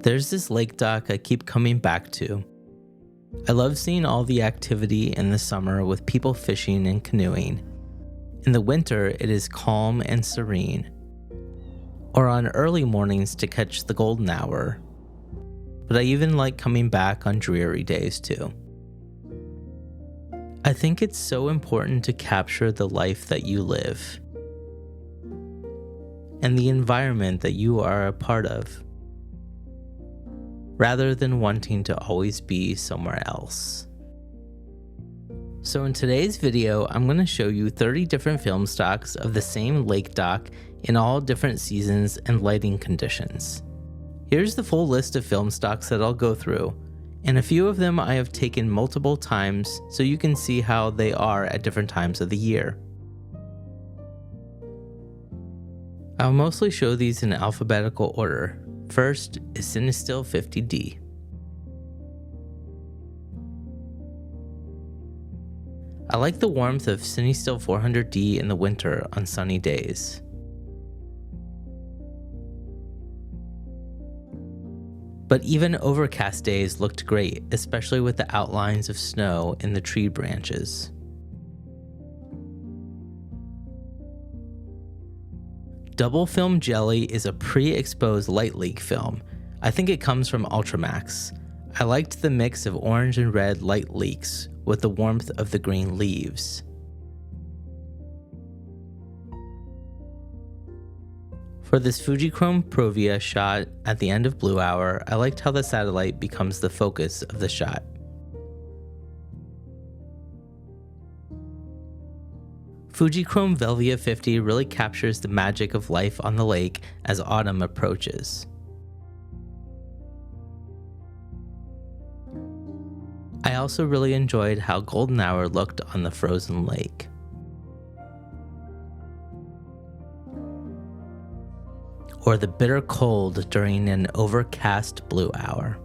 There's this lake dock I keep coming back to. I love seeing all the activity in the summer with people fishing and canoeing. In the winter, it is calm and serene. Or on early mornings to catch the golden hour. But I even like coming back on dreary days too. I think it's so important to capture the life that you live and the environment that you are a part of, rather than wanting to always be somewhere else. So in today's video, I'm going to show you 30 different film stocks of the same lake dock in all different seasons and lighting conditions. Here's the full list of film stocks that I'll go through, and a few of them I have taken multiple times so you can see how they are at different times of the year. I'll mostly show these in alphabetical order. First is Cinestill 50D. I like the warmth of Cinestill 400D in the winter on sunny days. But even overcast days looked great, especially with the outlines of snow in the tree branches. Double Film Jelly is a pre-exposed light leak film. I think it comes from Ultramax. I liked the mix of orange and red light leaks with the warmth of the green leaves. For this Fujichrome Provia shot at the end of Blue Hour, I liked how the satellite becomes the focus of the shot. Fujichrome Velvia 50 really captures the magic of life on the lake as autumn approaches. I also really enjoyed how golden hour looked on the frozen lake. Or the bitter cold during an overcast blue hour.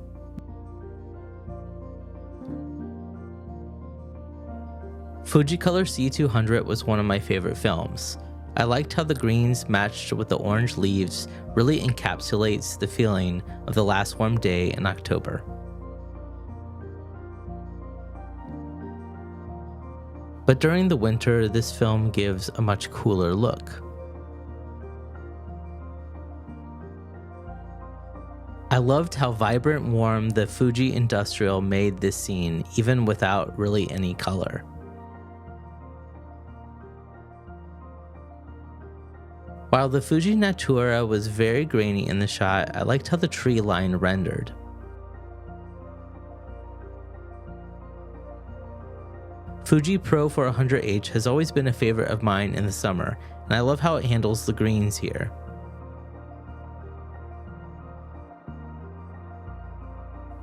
Fujicolor C200 was one of my favorite films. I liked how the greens matched with the orange leaves really encapsulates the feeling of the last warm day in October. But during the winter, this film gives a much cooler look. I loved how vibrant and warm the Fuji Industrial made this scene, even without really any color. While the Fuji Natura was very grainy in the shot, I liked how the tree line rendered. Fuji Pro 400H has always been a favorite of mine in the summer, and I love how it handles the greens here.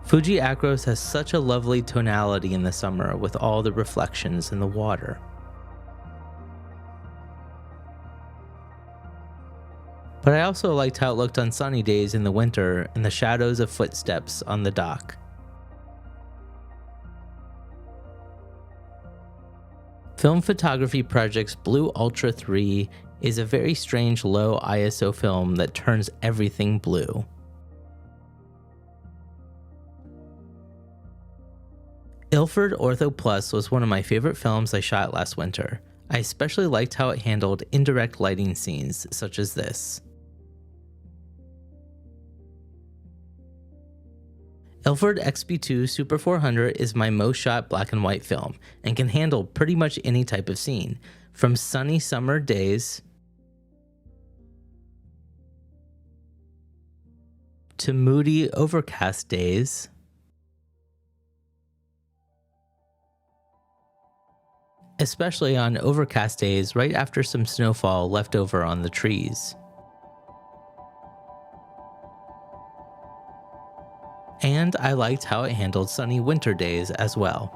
Fuji Acros has such a lovely tonality in the summer with all the reflections in the water. But I also liked how it looked on sunny days in the winter and the shadows of footsteps on the dock. Film Photography Project's Blue Ultra 3 is a very strange low ISO film that turns everything blue. Ilford Ortho Plus was one of my favorite films I shot last winter. I especially liked how it handled indirect lighting scenes such as this. Ilford XP2 Super 400 is my most shot black and white film and can handle pretty much any type of scene, from sunny summer days to moody overcast days especially on overcast days right after some snowfall left over on the trees. And I liked how it handled sunny winter days as well.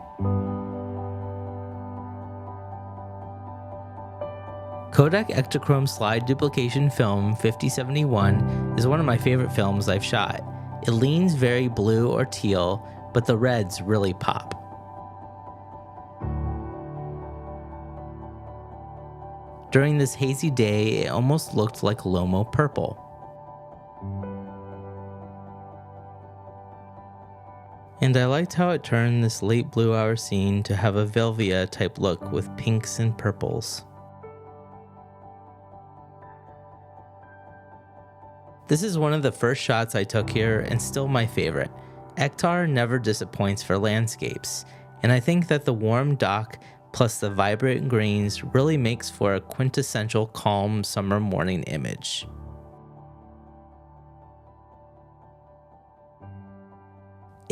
Kodak Ektachrome Slide Duplication Film 5071 is one of my favorite films I've shot. It leans very blue or teal, but the reds really pop. During this hazy day, it almost looked like Lomo Purple. And I liked how it turned this late blue hour scene to have a Velvia type look with pinks and purples. This is one of the first shots I took here and still my favorite. Ektar never disappoints for landscapes, and I think that the warm dock plus the vibrant greens really makes for a quintessential calm summer morning image.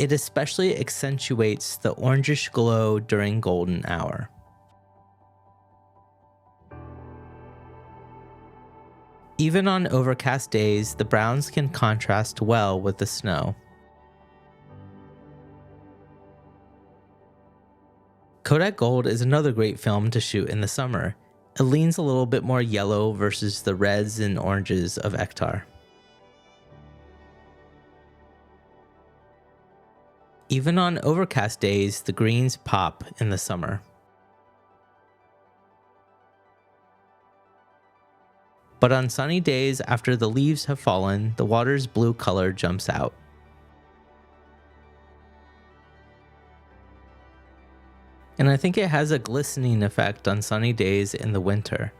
It especially accentuates the orangish glow during golden hour. Even on overcast days, the browns can contrast well with the snow. Kodak Gold is another great film to shoot in the summer. It leans a little bit more yellow versus the reds and oranges of Ektar. Even on overcast days, the greens pop in the summer. But on sunny days after the leaves have fallen, the water's blue color jumps out. And I think it has a glistening effect on sunny days in the winter.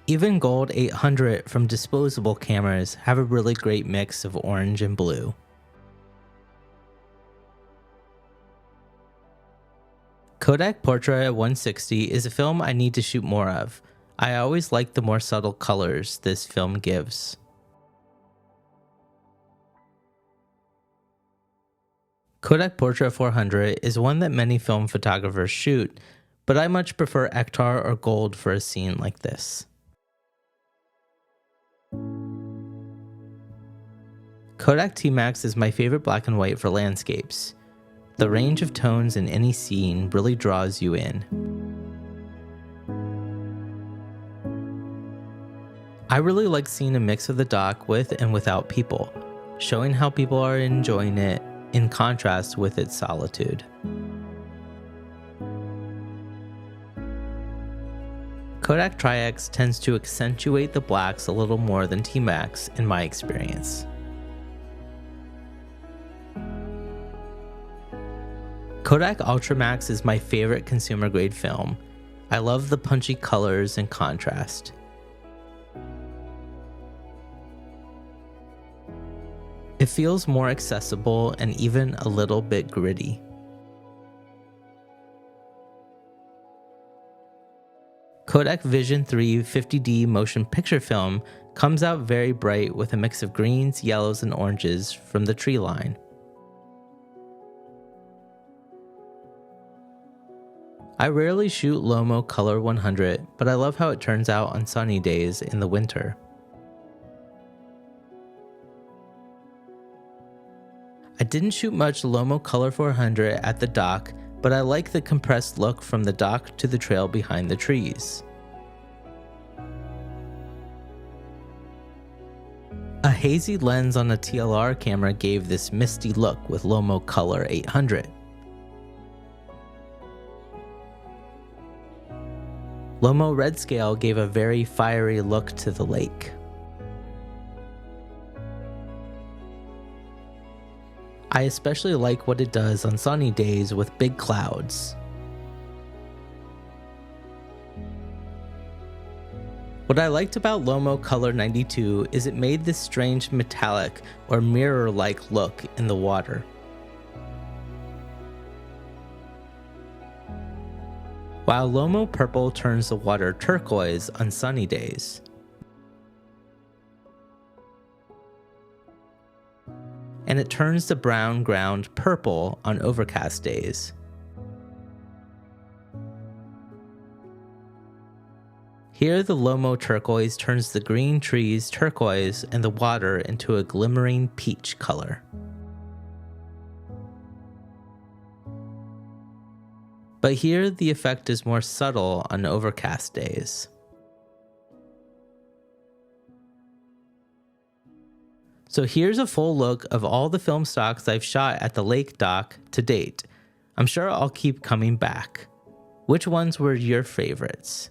Even Gold 800 from disposable cameras have a really great mix of orange and blue. Kodak Portra at 160 is a film I need to shoot more of. I always like the more subtle colors this film gives. Kodak Portra 400 is one that many film photographers shoot, but I much prefer Ektar or Gold for a scene like this. Kodak T-Max is my favorite black and white for landscapes. The range of tones in any scene really draws you in. I really like seeing a mix of the dock with and without people, showing how people are enjoying it in contrast with its solitude. Kodak Tri-X tends to accentuate the blacks a little more than T-Max in my experience. Kodak Ultramax is my favorite consumer grade film. I love the punchy colors and contrast. It feels more accessible and even a little bit gritty. Kodak Vision3 50D motion picture film comes out very bright with a mix of greens, yellows, and oranges from the tree line. I rarely shoot Lomo Color 100, but I love how it turns out on sunny days in the winter. I didn't shoot much Lomo Color 400 at the dock, but I like the compressed look from the dock to the trail behind the trees. A hazy lens on a TLR camera gave this misty look with Lomo Color 800. Lomo Redscale gave a very fiery look to the lake. I especially like what it does on sunny days with big clouds. What I liked about Lomo Color 92 is it made this strange metallic or mirror-like look in the water. While Lomo Purple turns the water turquoise on sunny days. And it turns the brown ground purple on overcast days. Here the Lomo Turquoise turns the green trees turquoise and the water into a glimmering peach color. But here the effect is more subtle on overcast days. So here's a full look of all the film stocks I've shot at the lake dock to date. I'm sure I'll keep coming back. Which ones were your favorites?